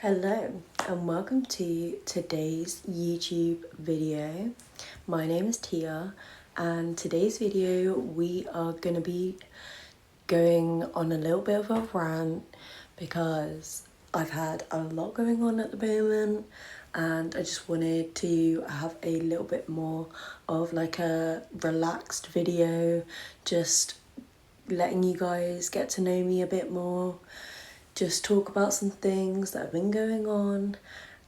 Hello and welcome to today's YouTube video. My name is Tia and today's video we are going to be going on a little bit of a rant because I've had a lot going on at the moment and I just wanted to have a little bit more of like a relaxed video, just letting you guys get to know me a bit more, just talk about some things that have been going on,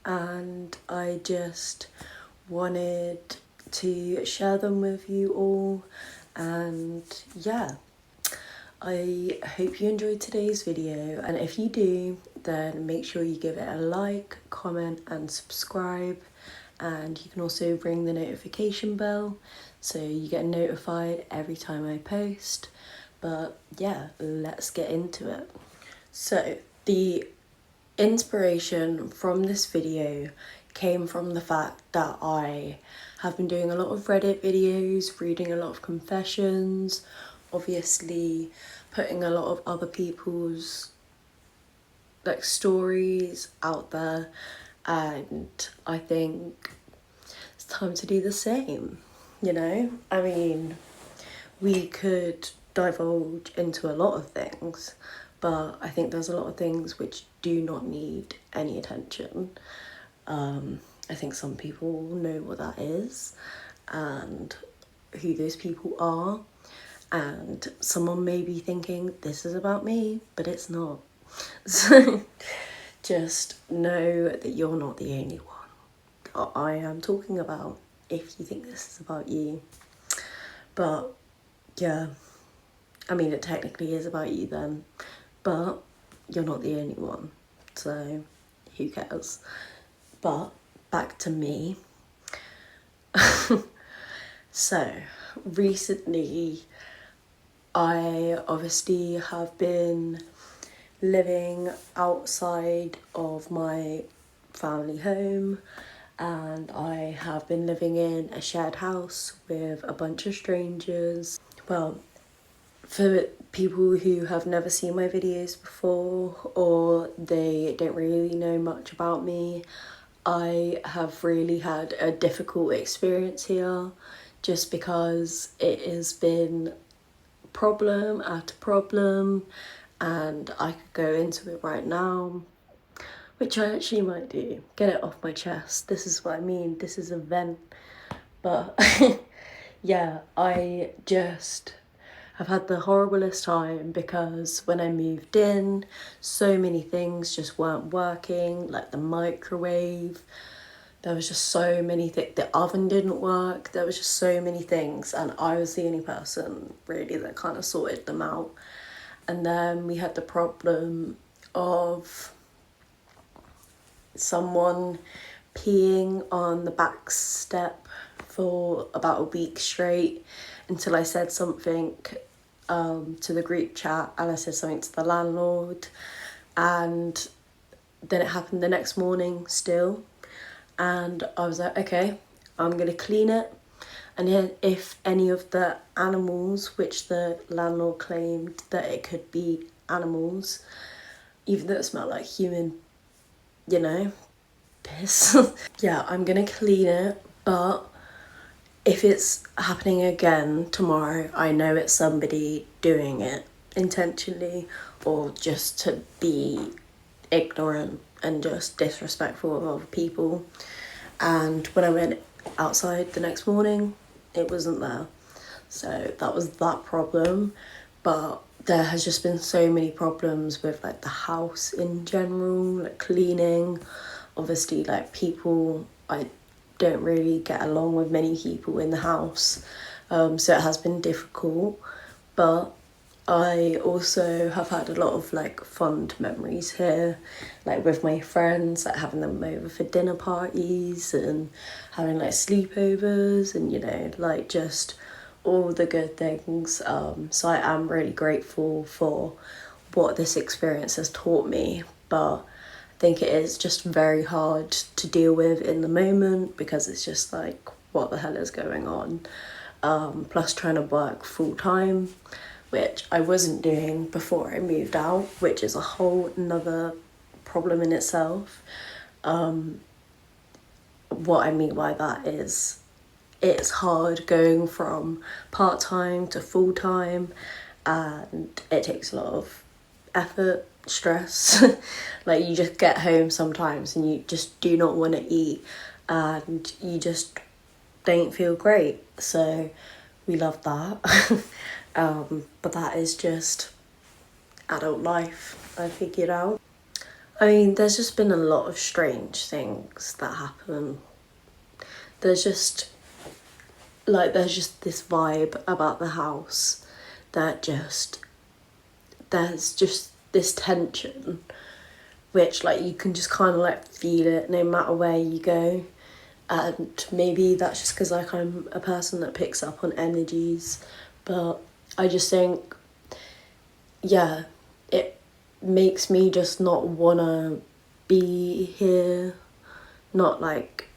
and I just wanted to share them with you all. And yeah, I hope you enjoyed today's video, and if you do, then make sure you give it a like, comment and subscribe, and you can also ring the notification bell so you get notified every time I post. But yeah, let's get into it. So the inspiration from this video came from the fact that I have been doing a lot of Reddit videos, reading a lot of confessions, obviously putting a lot of other people's like stories out there, and I think it's time to do the same, you know? I mean, we could divulge into a lot of things, but I think there's a lot of things which do not need any attention. I think some people know what that is and who those people are, and someone may be thinking this is about me, but it's not. So just know that you're not the only one I am talking about if you think this is about you. But yeah, I mean, it technically is about you then, but you're not the only one, so who cares? But back to me. So recently I obviously have been living outside of my family home, and I have been living in a shared house with a bunch of strangers. Well, for people who have never seen my videos before or they don't really know much about me, I have really had a difficult experience here just because it has been problem after problem, and I could go into it right now, which I actually might do. Get it off my chest. This is what I mean. This is a vent. But yeah, I just have had the horriblest time because when I moved in, so many things just weren't working, like the microwave. There was just so many things. The oven didn't work. There was just so many things, and I was the only person really that kind of sorted them out. And then we had the problem of someone peeing on the back step for about a week straight until I said something to the group chat, and I said something to the landlord, and then it happened the next morning still, and I was like, okay, I'm gonna clean it, and if any of the animals, which the landlord claimed that it could be animals, even though it smelled like human, piss. Yeah, I'm gonna clean it, but if it's happening again tomorrow, I know it's somebody doing it intentionally or just to be ignorant and just disrespectful of other people. And when I went outside the next morning, it wasn't there. So that was that problem. But there has just been so many problems with like the house in general, like cleaning. Obviously, like people, I don't really get along with many people in the house, so it has been difficult. But I also have had a lot of like fond memories here, like with my friends, like having them over for dinner parties and having like sleepovers and like just all the good things. So I am really grateful for what this experience has taught me, but I think it is just very hard to deal with in the moment because it's just like, what the hell is going on? Plus trying to work full time, which I wasn't doing before I moved out, which is a whole nother problem in itself. What I mean by that is it's hard going from part-time to full-time, and it takes a lot of effort, stress. Like, you just get home sometimes and you just do not want to eat and you just don't feel great. So we love that. But that is just adult life, I figured out. I mean, there's just been a lot of strange things that happen. There's just this vibe about the house that there's just this tension, which like you can just kind of like feel it no matter where you go. And maybe that's just because like I'm a person that picks up on energies, but I just think, yeah, it makes me just not wanna be here. Not like,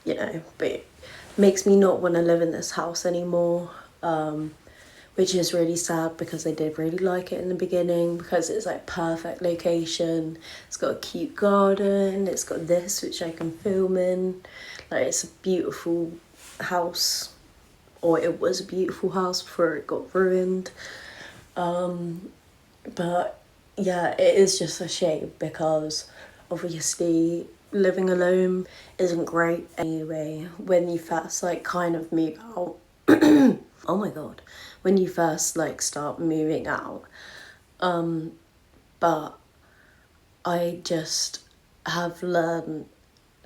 but it makes me not want to live in this house anymore, which is really sad because I did really like it in the beginning because it's like perfect location. It's got a cute garden, it's got this which I can film in. Like, it's a beautiful house, or it was a beautiful house before it got ruined. But yeah, it is just a shame because obviously living alone isn't great anyway. When you first like kind of move out, oh my god, when you first like start moving out, but I just have learned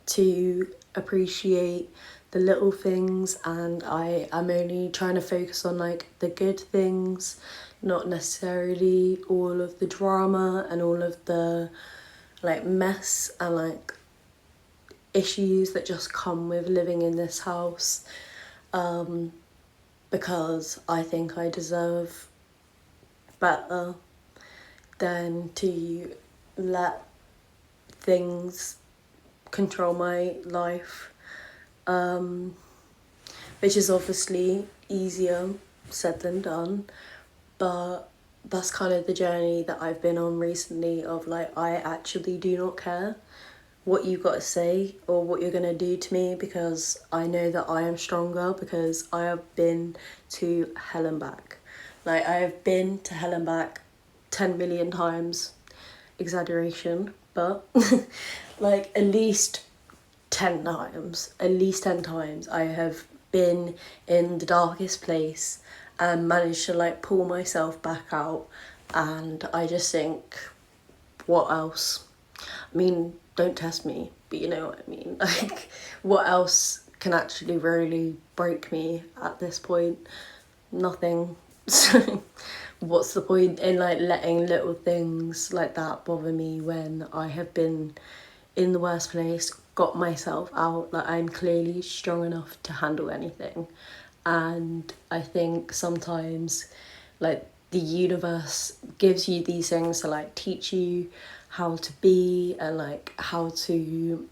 to appreciate the little things, and I am only trying to focus on like the good things, not necessarily all of the drama and all of the like mess and like issues that just come with living in this house, because I think I deserve better than to let things control my life, which is obviously easier said than done, but that's kind of the journey that I've been on recently of like, I actually do not care what you got to say or what you're going to do to me, because I know that I am stronger, because I have been to hell and back. Like, I have been to hell and back 10 million times. Exaggeration, but like at least 10 times. At least 10 times I have been in the darkest place and managed to like pull myself back out. And I just think, what else? I mean, don't test me, but you know what I mean. Like, what else can actually really break me at this point? Nothing. So what's the point in like letting little things like that bother me when I have been in the worst place, got myself out? Like, I'm clearly strong enough to handle anything. And I think sometimes like the universe gives you these things to like teach you how to be, and like how to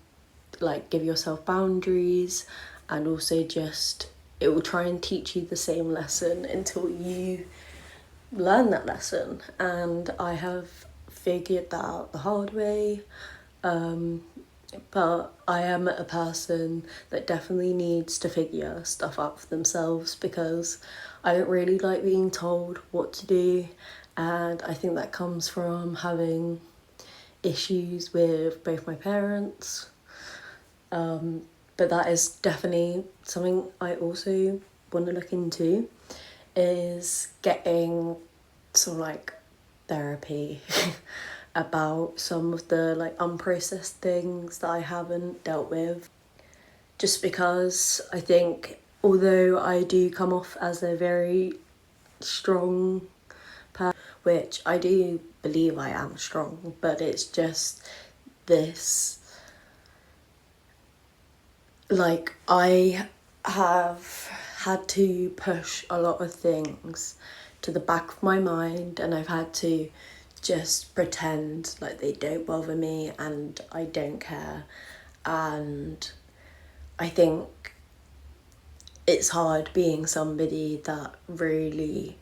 like give yourself boundaries, and also just it will try and teach you the same lesson until you learn that lesson. And I have figured that out the hard way, but I am a person that definitely needs to figure stuff out for themselves, because I don't really like being told what to do, and I think that comes from having issues with both my parents. But that is definitely something I also want to look into, is getting some like therapy about some of the like unprocessed things that I haven't dealt with. Just because I think, although I do come off as a very strong person, which I do believe I am strong, but it's just this, like, I have had to push a lot of things to the back of my mind, and I've had to just pretend like they don't bother me and I don't care. And I think it's hard being somebody that really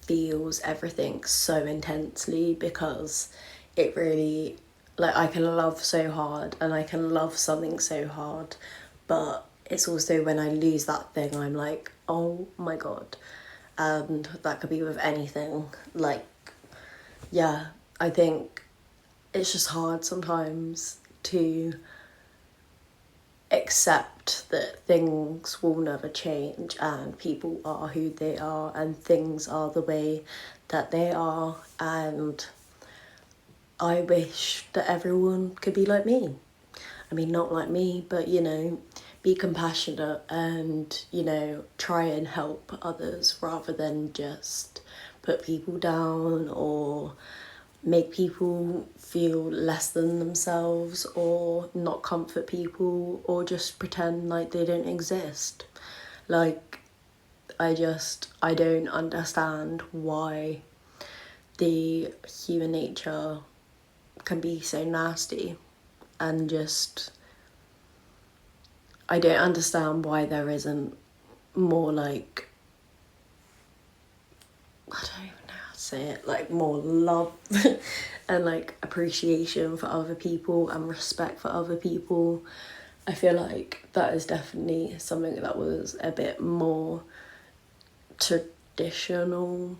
feels everything so intensely, because it really like I can love so hard and I can love something so hard, but it's also when I lose that thing, I'm like, oh my god. And that could be with anything. Like, yeah, I think it's just hard sometimes to accept that things will never change and people are who they are and things are the way that they are, and I wish that everyone could be like me. I mean, not like me, but you know, be compassionate and, you know, try and help others rather than just put people down or make people feel less than themselves or not comfort people or just pretend like they don't exist. Like, I don't understand why the human nature can be so nasty, and just I don't understand why there isn't more, like, I don't even know how to say it, like more love and like appreciation for other people and respect for other people. I feel like that is definitely something that was a bit more traditional.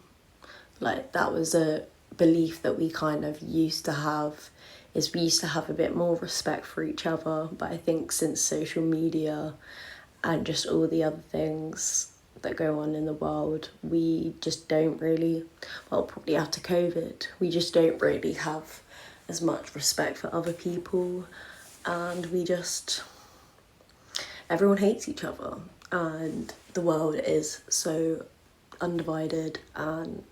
Like, that was a belief that we kind of used to have, is we used to have a bit more respect for each other. But I think since social media and just all the other things that go on in the world, we just don't really, well, probably after COVID, we just don't really have as much respect for other people, and we just, everyone hates each other, and the world is so undivided, and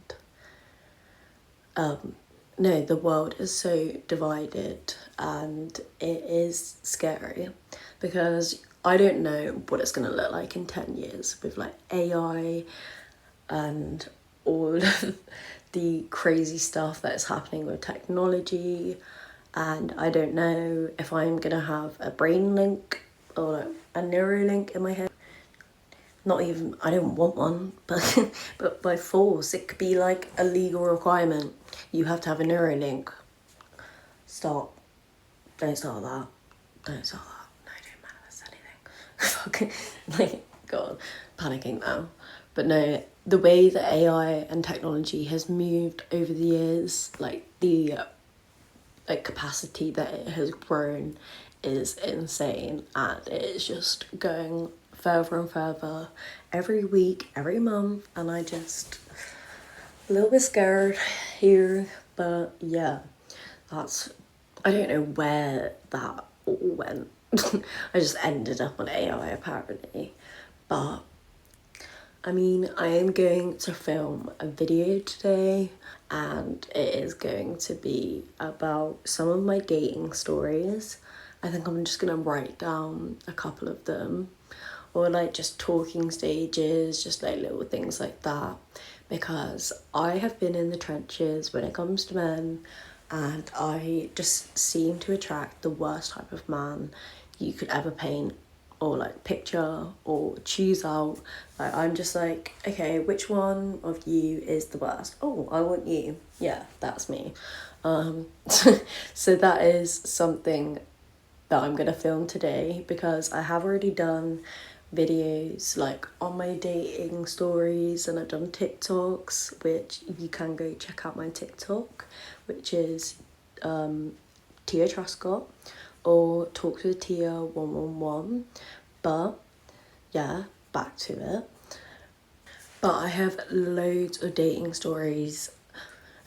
no, the world is so divided, and it is scary because I don't know what it's going to look like in 10 years with like AI and all of the crazy stuff that is happening with technology. And I don't know if I'm going to have a brain link or like a Neuralink in my head. Not even, I don't want one, but by force, it could be like a legal requirement. You have to have a Neuralink. Stop. Don't start that. Don't start that. No, don't manifest anything. Fucking, like, God, panicking now. But no, the way that AI and technology has moved over the years, like the like capacity that it has grown is insane, and it is just going further and further every week, every month, and I just a little bit scared here. But yeah, that's, I don't know where that all went. I just ended up on AI apparently. But I mean, I am going to film a video today, and it is going to be about some of my dating stories. I think I'm just gonna write down a couple of them, or like just talking stages, just like little things like that, because I have been in the trenches when it comes to men, and I just seem to attract the worst type of man you could ever paint or like picture or choose out. Like, I'm just like, okay, which one of you is the worst? Oh, I want you. Yeah, that's me. So that is something that I'm gonna film today, because I have already done videos like on my dating stories, and I've done TikToks, which you can go check out my TikTok, which is Tia Truscott or Talks with Tia 111. But yeah, back to it. But I have loads of dating stories.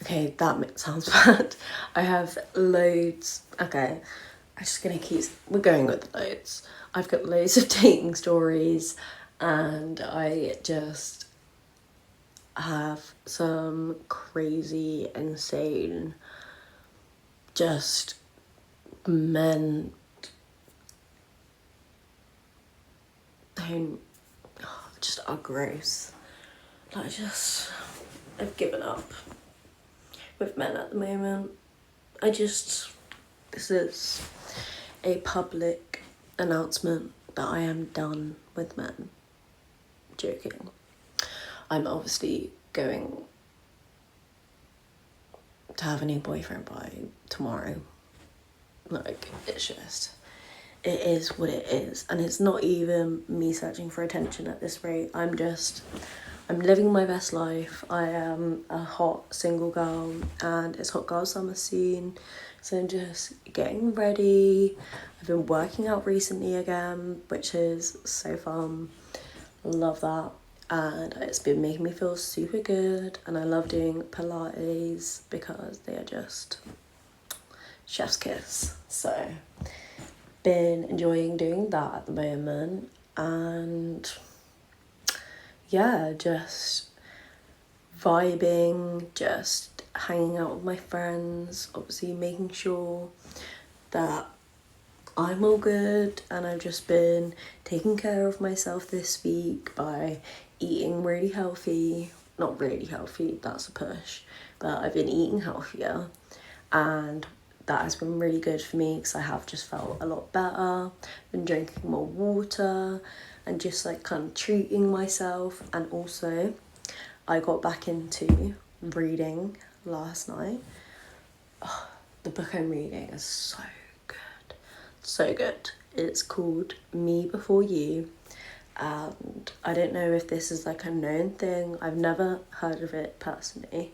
Okay, that sounds bad. I have loads. Okay, I'm just gonna keep. We're going with loads. I've got loads of dating stories, and I just have some crazy, insane, just men who just are gross. Like, I've given up with men at the moment. This is a public announcement that I am done with men. Joking. I'm obviously going to have a new boyfriend by tomorrow. Like, it's just, it is what it is. And it's not even me searching for attention at this rate. I'm living my best life. I am a hot single girl and it's hot girl summer soon. So I'm just getting ready. I've been working out recently again, which is so fun. Love that. And it's been making me feel super good. And I love doing Pilates because they are just chef's kiss. So been enjoying doing that at the moment. And yeah, just vibing, just hanging out with my friends, obviously making sure that I'm all good. And I've just been taking care of myself this week by eating really healthy. Not really healthy, that's a push, but I've been eating healthier, and that has been really good for me because I have just felt a lot better. Been drinking more water and just like kind of treating myself. And also I got back into reading last night. Oh, the book I'm reading is so good. So good. It's called Me Before You. And I don't know if this is like a known thing. I've never heard of it personally.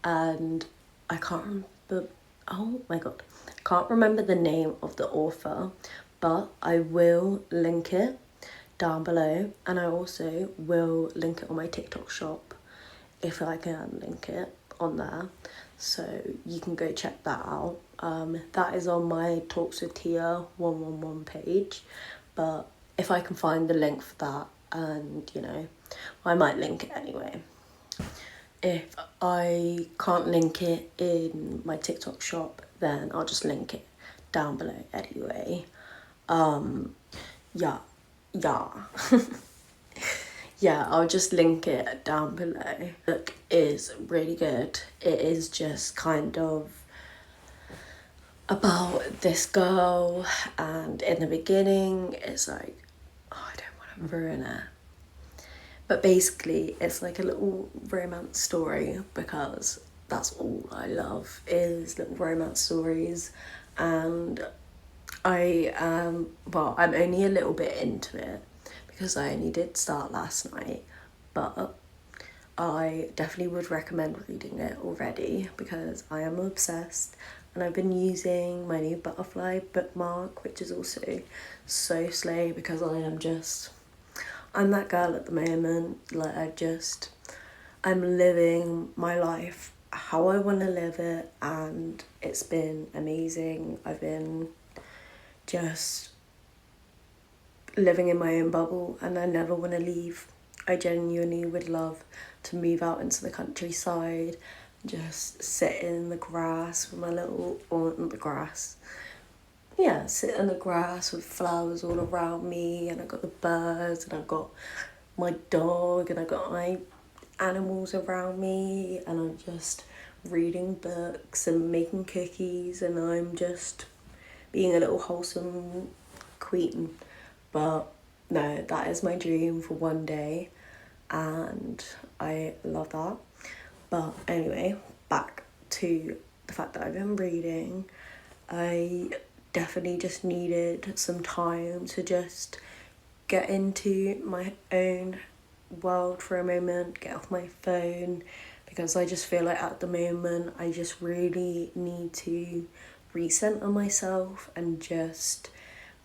And I can't remember, oh my god, I can't remember the name of the author, but I will link it down below. And I also will link it on my TikTok shop if I can link it on there, so you can go check that out. That is on my Talks with Tia 111 page, but if I can find the link for that, and you know, I might link it anyway. If I can't link it in my TikTok shop, then I'll just link it down below anyway. Yeah. Yeah, I'll just link it down below. The book is really good. It is just kind of about this girl, and in the beginning it's like, oh, I don't want to ruin it. But basically it's like a little romance story, because that's all I love is little romance stories. And I'm only a little bit into it because I only did start last night, but I definitely would recommend reading it already because I am obsessed. And I've been using my new butterfly bookmark, which is also so slay because I'm that girl at the moment. Like, I'm living my life how I want to live it, and it's been amazing. I've been just living in my own bubble and I never want to leave. I genuinely would love to move out into the countryside, just sit in the grass with my little, or not the grass, yeah, sit in the grass with flowers all around me, and I got the birds, and I got my dog, and I got my animals around me, and I'm just reading books and making cookies, and I'm just being a little wholesome queen. But no, that is my dream for one day, and I love that. But anyway, back to the fact that I've been reading. I definitely just needed some time to just get into my own world for a moment, get off my phone, because I just feel like at the moment I just really need to recenter myself and just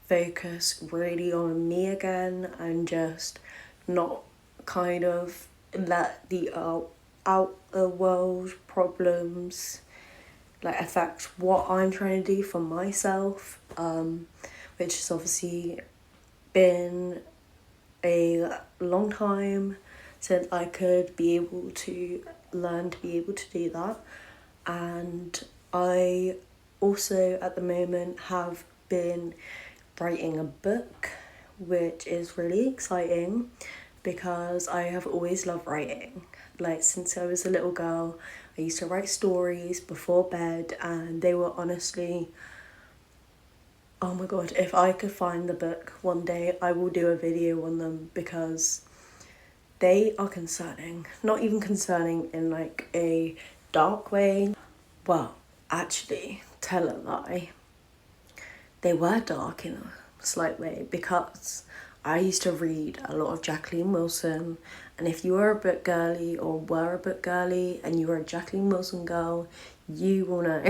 focus really on me again, and just not kind of let the outer world problems like affect what I'm trying to do for myself, which has obviously been a long time since I could be able to learn to be able to do that. And I also at the moment have been writing a book, which is really exciting because I have always loved writing. Like, since I was a little girl, I used to write stories before bed, and they were honestly, oh my god, if I could find the book one day, I will do a video on them because they are concerning. Not even concerning in like a dark way. Well, actually, tell a lie. they were dark in a slight way, because I used to read a lot of Jacqueline Wilson, and if you were a book girly or were a book girly and you were a Jacqueline Wilson girl, you will know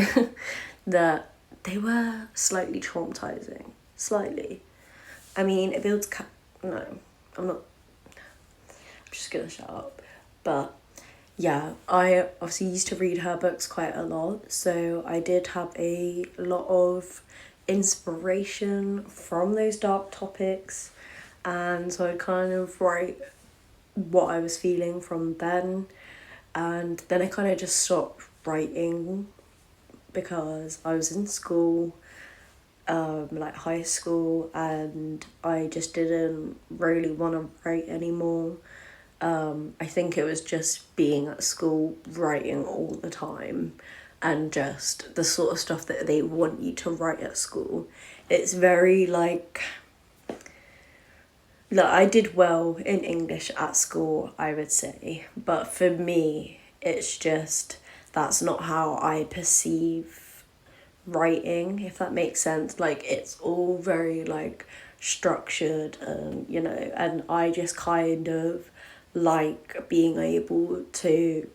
that they were slightly traumatizing. Slightly. I mean, it builds... No, I'm not... I'm just gonna shut up. But yeah, I obviously used to read her books quite a lot, so I did have a lot of inspiration from those dark topics, and so I kind of write what I was feeling from then, and then I kind of just stopped writing because I was in school, like high school, and I just didn't really want to write anymore. I think it was just being at school, writing all the time, and just the sort of stuff that they want you to write at school. It's very like... Look, I did well in English at school, I would say, but for me, it's just, that's not how I perceive writing, if that makes sense. Like, it's all very like structured, and you know, and I just kind of like being able to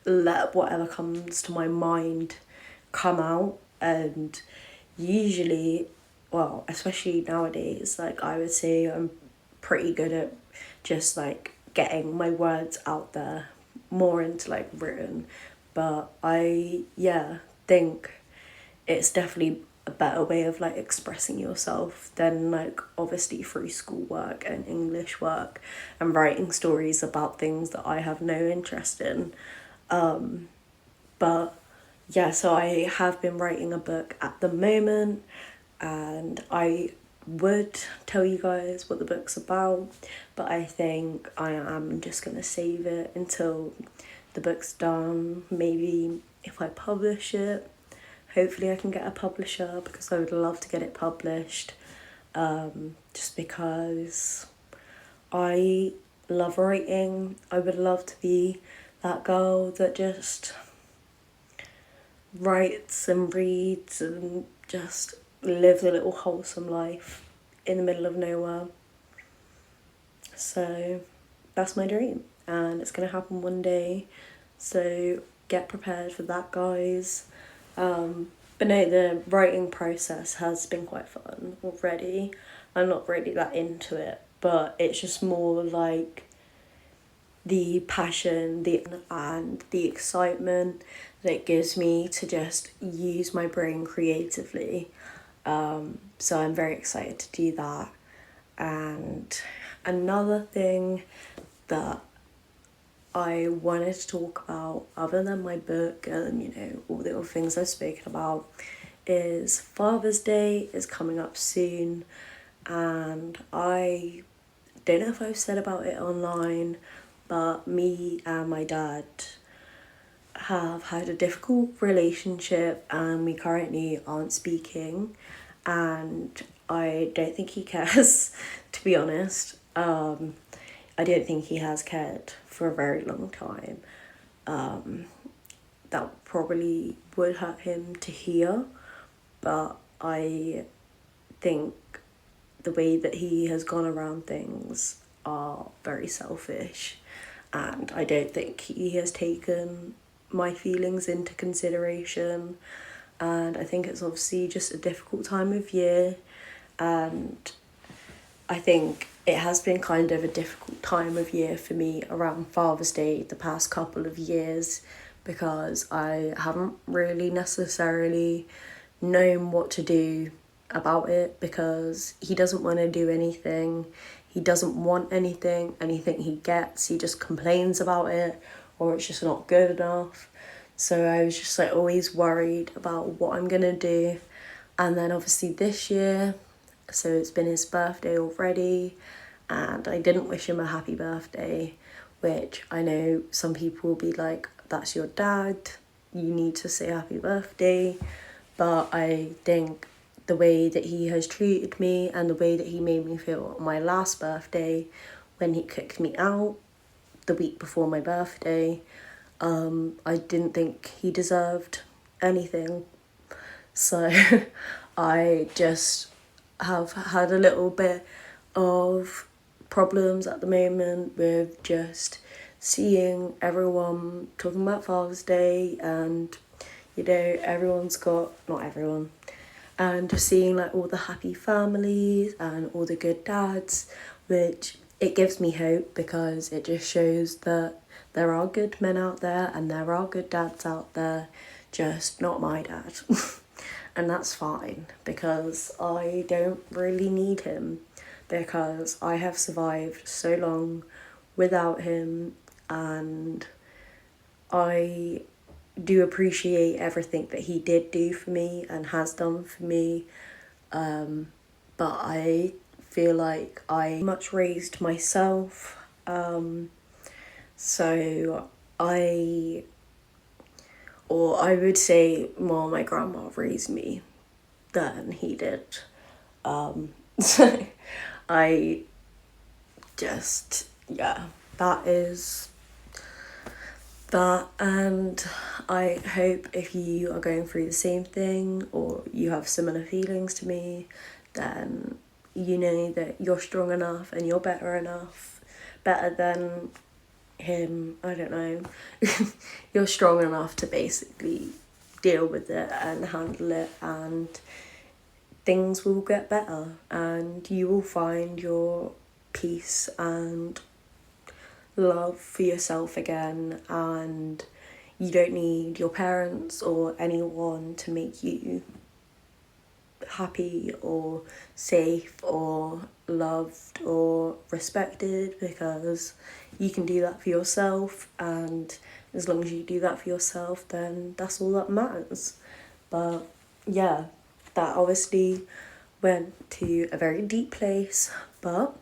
let whatever comes to my mind come out. And usually, well, especially nowadays, like I would say I'm pretty good at just like getting my words out there, more into like written. But I think it's definitely a better way of like expressing yourself than like obviously through schoolwork and English work and writing stories about things that I have no interest in. But yeah, so I have been writing a book at the moment, and I would tell you guys what the book's about, but I think I am just gonna save it until the book's done. Maybe if I publish it, hopefully I can get a publisher, because I would love to get it published, just because I love writing. I would love to be that girl that just writes and reads and just lives a little wholesome life in the middle of nowhere. So that's my dream, and it's gonna happen one day, so get prepared for that, guys. But no, the writing process has been quite fun already. I'm not really that into it, but it's just more like the passion and the excitement that it gives me to just use my brain creatively. So I'm very excited to do that. And another thing that I wanted to talk about, other than my book and, you know, all the other things I've spoken about, is Father's Day is coming up soon, and I don't know if I've said about it online, but me and my dad have had a difficult relationship, and we currently aren't speaking, and I don't think he cares, to be honest. I don't think he has cared for a very long time. That probably would hurt him to hear, but I think the way that he has gone around things are very selfish, and I don't think he has taken my feelings into consideration. And I think it's obviously just a difficult time of year, and I think it has been kind of a difficult time of year for me around Father's Day the past couple of years, because I haven't really necessarily known what to do about it, because he doesn't want to do anything. He doesn't want anything. Anything he gets, he just complains about it, or it's just not good enough. So I was just like always worried about what I'm gonna do. And then obviously this year, so it's been his birthday already, and I didn't wish him a happy birthday, which I know some people will be like, that's your dad, you need to say happy birthday. But I think the way that he has treated me and the way that he made me feel on my last birthday, when he kicked me out the week before my birthday, I didn't think he deserved anything. So I just have had a little bit of problems at the moment with just seeing everyone talking about Father's Day, and you know, everyone's got, not everyone, and just seeing like all the happy families and all the good dads, which it gives me hope because it just shows that there are good men out there and there are good dads out there, just not my dad. And that's fine because I don't really need him, because I have survived so long without him, and I do appreciate everything that he did do for me and has done for me. But I feel like I much raised myself. So I would say more my grandma raised me than he did. So I just, yeah, that is that. And I hope if you are going through the same thing or you have similar feelings to me, then you know that you're strong enough and you're better enough, better than him, I don't know. You're strong enough to basically deal with it and handle it, and things will get better and you will find your peace and love for yourself again, and you don't need your parents or anyone to make you happy or safe or loved or respected, because you can do that for yourself, and as long as you do that for yourself, then that's all that matters. But yeah, that obviously went to a very deep place, but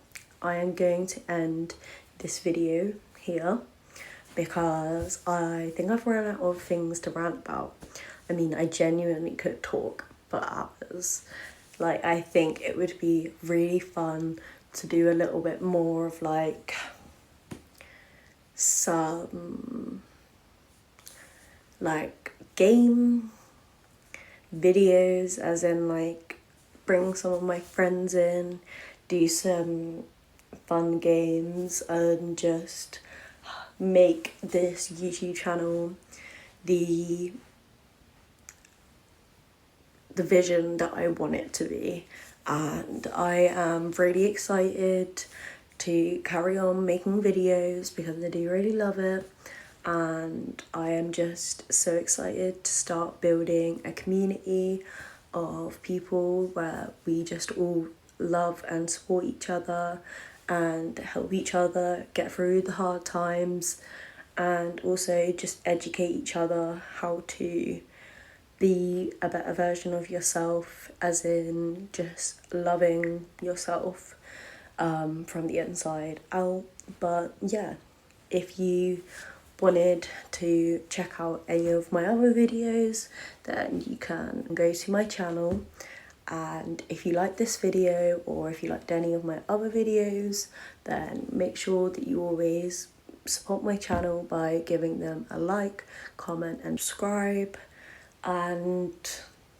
I am going to end this video here because I think I've run out of things to rant about. I mean, I genuinely could talk for hours. Like, I think it would be really fun to do a little bit more of like some like game videos, as in like bring some of my friends in, do some fun games, and just make this YouTube channel the vision that I want it to be. And I am really excited to carry on making videos because I do really love it, and I am just so excited to start building a community of people where we just all love and support each other and help each other get through the hard times, and also just educate each other how to be a better version of yourself, as in just loving yourself from the inside out. But yeah, if you wanted to check out any of my other videos, then you can go to my channel. And if you like this video, or if you liked any of my other videos, then make sure that you always support my channel by giving them a like, comment and subscribe. And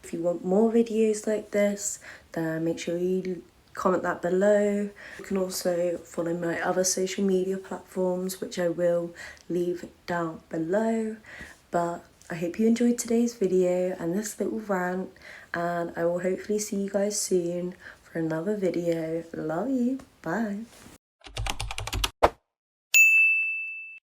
if you want more videos like this, then make sure you comment that below. You can also follow my other social media platforms, which I will leave down below. But I hope you enjoyed today's video and this little rant, and I will hopefully see you guys soon for another video. Love you. Bye.